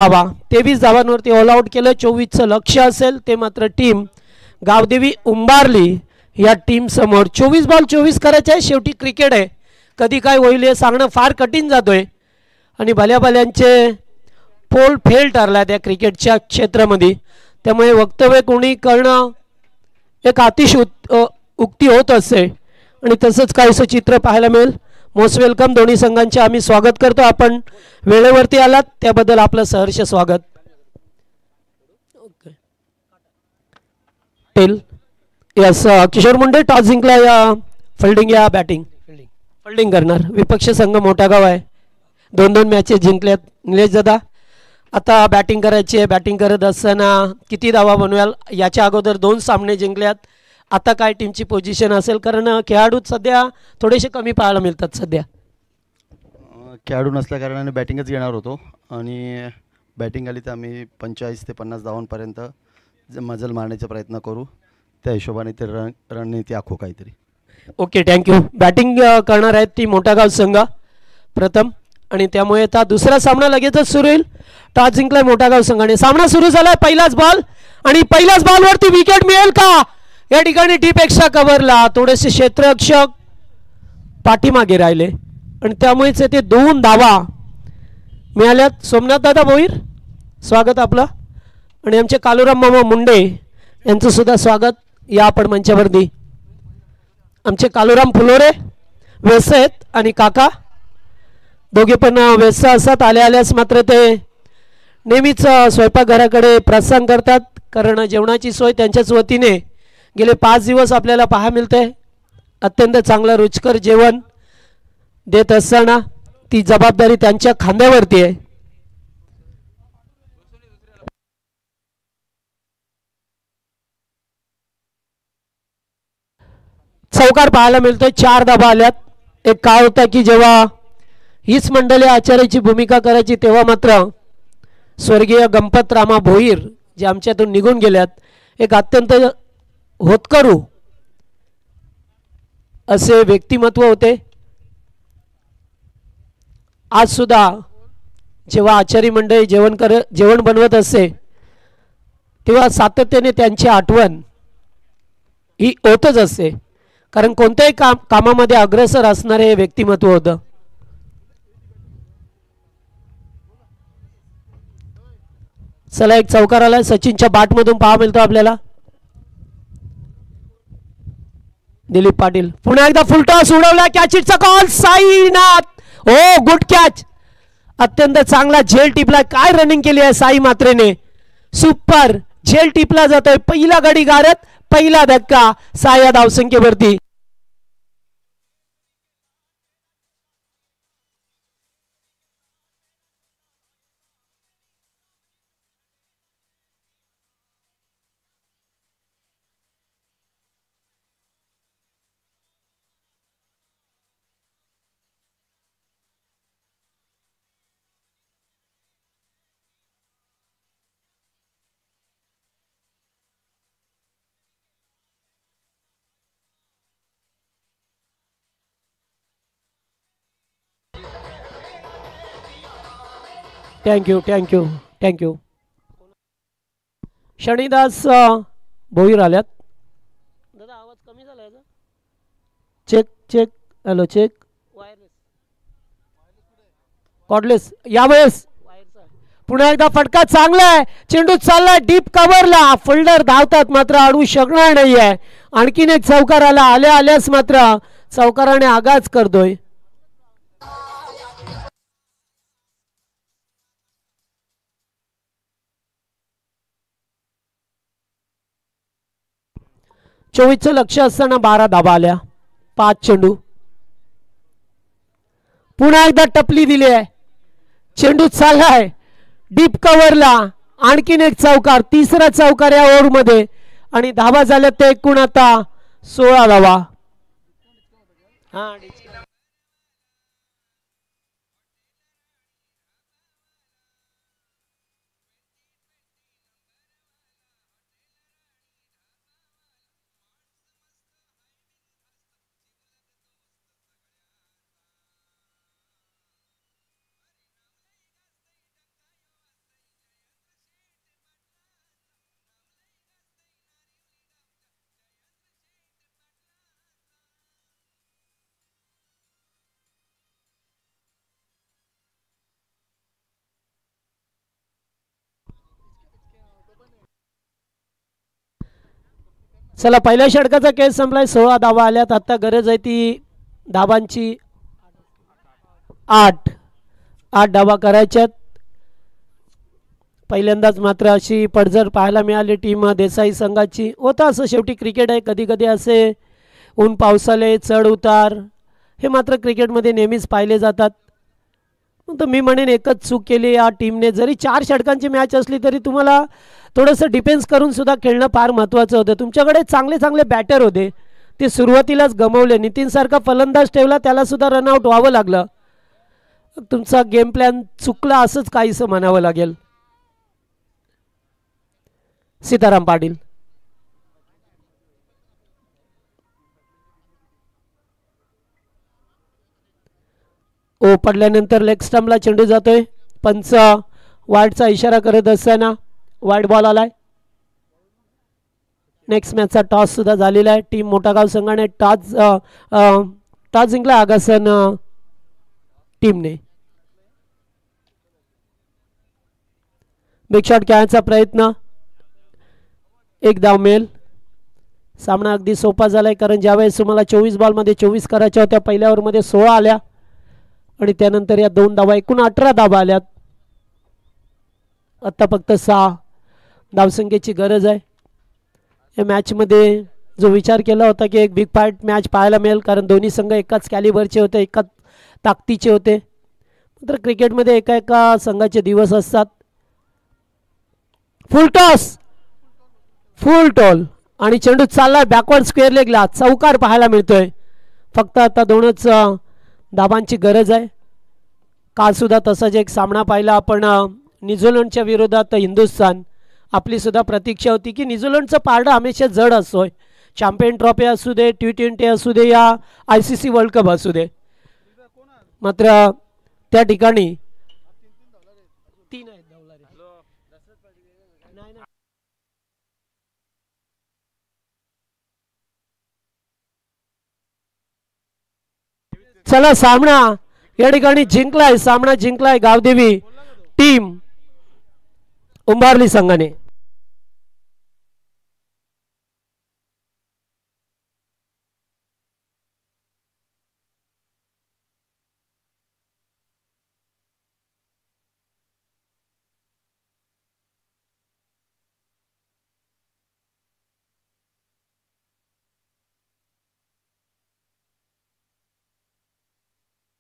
धावा 23 धावांवरती all out केलं. 24चं लक्ष्य असेल ते मात्र टीम गावदेवी उंबारली या टीम समोर. 24 बॉल 24 करायचे आहे. शेवटी क्रिकेट आहे, कधी काय होईल हे सांगणं फार कठीण जातोय आणि भल्या भल्यांचे पोल फेल ठरला त्या क्रिकेटच्या क्षेत्रामध्ये. त्यामुळे वक्तव्य कोणी करणं एक अतिश उक्ती होत असते आणि तसंच काहीसं चित्र पाहायला मिळेल. मोस्ट वेलकम दोन्ही संघांचे आम्ही स्वागत करतो. आपण वेळेवरती आलात त्याबद्दल आपलं सहर्ष स्वागत. Tail yes Kishore Munde toss जिंकला. या फिल्डिंग या बॅटिंग? फिल्डिंग करणार. विपक्ष संघ मोठा गाव आहे, 2-2 मॅचेस जिंकल्यात. निलेश दादा आता बॅटिंग करायची आहे. बॅटिंग करत असताना किती धावा बनवाल? याच्या अगोदर 2 सामने जिंकल्यात. आता काय टीमची पोझिशन असेल? कारण खेळाडू सध्या थोडेसे कमी पाहायला मिळतात. सध्या खेळाडू नसल्या कारणाने बॅटिंगच घेणार होतो आणि बॅटिंग आली तर आम्ही 45 ते 50 धावांपर्यंत मजल मारण्याचा प्रयत्न करू. त्या हिशोबाने ते रणनीती आखो काहीतरी. Okay thank you. बॅटिंग करणार आहेत ती मोठागाव संघ प्रथम आणि त्यामुळे आता दुसरा सामना लगेचच सुरू होईल. टॉस जिंकलाय मोठागाव संघाने. सामना सुरू झालाय. पहिलाच बॉल आणि पहिल्याच बॉलवरती विकेट मिळेल का? या ठिकाणी डीपेक्षा कव्हरला थोडेसे क्षेत्ररक्षक पाठीमागे राहिले आणि त्यामुळेच येथे 2 धावा मिळाल्यात. सोमनाथ दादा भोईर स्वागत आपलं आणि आमचे कालूराम मामा मुंडे यांचं सुद्धा स्वागत या आपण मंचावरती. आमचे कालूराम फुलोरे व्यस्त आहेत आणि काका दोघे पण व्यस्त असतात. आल्यास मात्र ते नेहमीच स्वयंपाकघराकडे प्रस्थान करतात कारण जेवणाची सोय त्यांच्याच वतीने गेले 5 दिवस आपल्याला पाहायला मिळते. अत्यंत चांगलं रुचकर जेवण देत असताना ती जबाबदारी त्यांच्या खांद्यावरती आहे. चौकार पाहायला मिळतोय. 4 धाबा आल्यात. एक काळ होता की जेव्हा हीच मंडळी आचार्याची भूमिका करायची तेव्हा मात्र स्वर्गीय गणपतरामा भोईर जे आमच्यातून निघून गेल्यात एक अत्यंत होतकरू असे व्यक्तिमत्व होते. आज सुद्धा जेव्हा आचारी मंडळी जेवण बनवत असते तेव्हा सातत्याने त्यांची आठवण ही होतच असते कारण कोणत्याही कामामध्ये अग्रेसर असणारे व्यक्तिमत्व होतं. चला एक चौकार आला. सचिनच्या बॅटमधून पाहा मिळतो आपल्याला. दिलीप पाटील पुन्हा एकदा फुलटॉस उडवला. कॅचचा कॉल साईनाथ. हो गुड कॅच. अत्यंत चांगला झेल टिपला. काय रनिंग केली आहे साई मात्रेने. सुपर झेल टिपला जातोय. पहिला गडी गारत पहिला धक्का साया धावसंख्येवरती. Thank you thank you thank you. Shanidas Bhoir आल्यात. दादा आवाज कमी झाला याचा. Check check. Hello check. Wireless cordless यावेळेस पुन्हा एकदा फटका चांगला आहे. चेंडू चाललाय डीप कव्हरला. फिल्डर धावतात मात्र अडवू शकणार नाहीये. आणखीन एक चौकार आला. आल्यास मात्र चौकाराने आगाज करतोय. चोवीसचं लक्ष असताना 12 धाबा आल्या. 5 चेंडू. पुन्हा एकदा टपली दिली आहे. चेंडू चाललाय डीप कव्हरला. आणखीन एक चौकार. तिसरा चौकार या ओव्हरमध्ये आणि धाबा झाल्या ते एकूण आता 16 धाबा. चला पहिल्या षटकाचा केस संपलाय. 16 धावा आल्यात. आता गरज आहे ती धावांची 8 धावा करायच्यात. पहिल्यांदाच मात्र अशी पडझड पाहायला मिळाली टीम देसाई संघाची. होतं असं, शेवटी क्रिकेट आहे. कधी कधी असे ऊन पावसाले चढ उतार हे मात्र क्रिकेटमध्ये नेहमीच पाहिले जातात. तर मी म्हणेन एकच चूक केली या टीमने. जरी 4 षटकांची मॅच असली तरी तुम्हाला थोडंसं डिफेन्स करून सुद्धा खेळणं फार महत्त्वाचं होतं. तुमच्याकडे चांगले चांगले बॅटर होते, ते सुरुवातीलाच गमावले. नितीनसारखा फलंदाज ठेवला, त्यालासुद्धा रनआउट व्हावं लागलं. तुमचा गेम प्लॅन चुकला असंच काहीसं म्हणावं लागेल. सीताराम पाटील ओ पडल्यानंतर लेग स्टंपला चेंडू जातोय. पंच वाईडचा इशारा करत असताना वाईड बॉल आलाय. नेक्स्ट मॅचचा टॉस सुद्धा झालेला आहे. टीम मोठागाव संघाने टॉस जिंकला आगासन टीमने. बिग शॉट खेळायचा प्रयत्न, एक धाव मिळेल. सामना अगदी सोपा झालाय, कारण ज्यावेळेस तुम्हाला 24 बॉलमध्ये 24 करायच्या होत्या, पहिल्या ओव्हरमध्ये 16 आल्या आणि त्यानंतर या 2 धावा, एकूण 18 धावा आल्यात. आत्ता फक्त 6 धावसंख्येची गरज आहे या मॅचमध्ये. जो विचार केला होता की एक बिग फाईट मॅच पाहायला मिळेल, कारण दोन्ही संघ एकाच कॅलिबरचे होते, एकाच ताकदीचे होते. मात्र क्रिकेटमध्ये एका एका संघाचे दिवस असतात. फुल टॉस, फुल टॉल आणि चेंडू चाललाय बॅकवर्ड स्क्वेअर लेगला. चौकार पाहायला मिळतोय. फक्त आता 2च धाबांची गरज आहे. काल सुद्धा तसाच एक सामना पाहिला आपण न्यूझीलंडच्या विरोधात हिंदुस्थान. आपली सुद्धा प्रतीक्षा होती की न्यूझीलंडचं पारडं हमेशा जड असतोय. चॅम्पियन ट्रॉफी असू दे, T20 असू दे, या ICC वर्ल्ड कप असू दे. मात्र त्या ठिकाणी चला सामना या ठिकाणी जिंकलाय. सामना जिंकलाय गावदेवी टीम उंबारली संघाने.